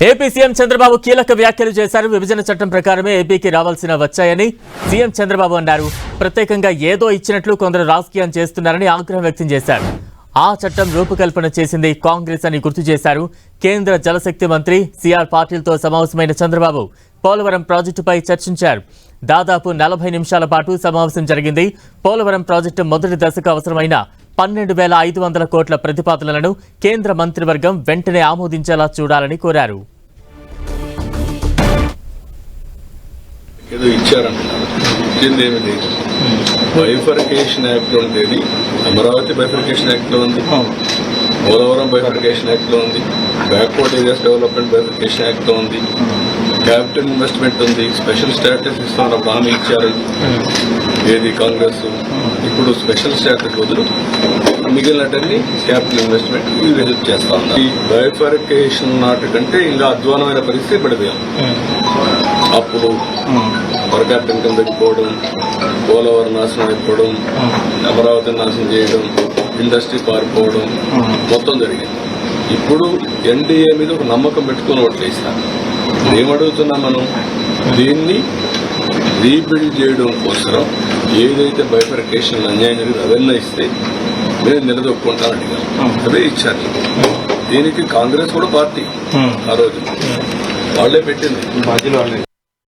AP CM Chandrababu కీలక వ్యాఖ్యలు చేశారు. విభజన చట్టం ప్రకారమే ఏపీకి రావాల్సిన వచ్చాయని సీఎం చంద్రబాబు అన్నారు. ప్రత్యేకంగా ఏదో ఇచ్చినట్లు కొందరు రాజకీయం చేస్తున్నారని ఆగ్రహం వ్యక్తం చేశారు. ఆ చట్టం రూపకల్పన చేసింది కాంగ్రెస్ అని గుర్తు చేశారు. కేంద్ర జలశక్తి మంత్రి సిఆర్ పాటిల్తో సమావేశమైన చంద్రబాబు పోలవరం ప్రాజెక్టుపై చర్చించారు. దాదాపు 40 నిమిషాల పాటు సమావేశం జరిగింది. పోలవరం ప్రాజెక్టు మొదటి దశకు అవసరమైన 12,500 కోట్ల ప్రతిపాదనలను కేంద్ర మంత్రివర్గం వెంటనే ఆమోదించేలా చూడాలని కోరారు. ఏదో ఇచ్చారంటున్నారు. ఇచ్చిందేమిటి? బైఫర్కేషన్ యాక్ట్ ఉండేది, అమరావతి బైఫర్కేషన్ యాక్ట్ లో ఉంది, పోలవరం బైఫర్కేషన్ యాక్ట్ లో ఉంది, backward areas development bifurcation act లో ఉంది, క్యాపిటల్ ఇన్వెస్ట్మెంట్ ఉంది, స్పెషల్ స్టాటస్ ఇస్తున్నప్పుడు హామీ ఇచ్చారు ఏది కాంగ్రెస్. ఇప్పుడు స్పెషల్ స్టాటస్ బదులు మిగిలినటన్ని క్యాపిటల్ ఇన్వెస్ట్మెంట్ ఇవి హెల్ప్ చేస్తా ఉన్నారు. ఈ బైఫర్కేషన్ నాటికంటే ఇంకా అధ్వానమైన పరిస్థితి పడిపోయాం. అప్పుడు పరకాటం కింద తగ్గిపోవడం, పోలవరం నాశనం అయిపోవడం, అమరావతిని నాశనం చేయడం, ఇండస్ట్రీ పారిపోవడం మొత్తం జరిగింది. ఇప్పుడు ఎన్డీఏ మీద ఒక నమ్మకం పెట్టుకుని ఓట్లేసారు. ఏమడుగుతున్నాం మనం? దీన్ని రీబిల్డ్ చేయడం కోసం ఏదైతే బైఫర్కేషన్ అన్యాయం జరిగింది అవన్నీ ఇస్తే నేను నిలదొక్కుంటాను అడిగాను. అవే ఇచ్చాను. దీనికి కాంగ్రెస్ కూడా పార్టీ ఆ రోజు వాళ్లే పెట్టింది.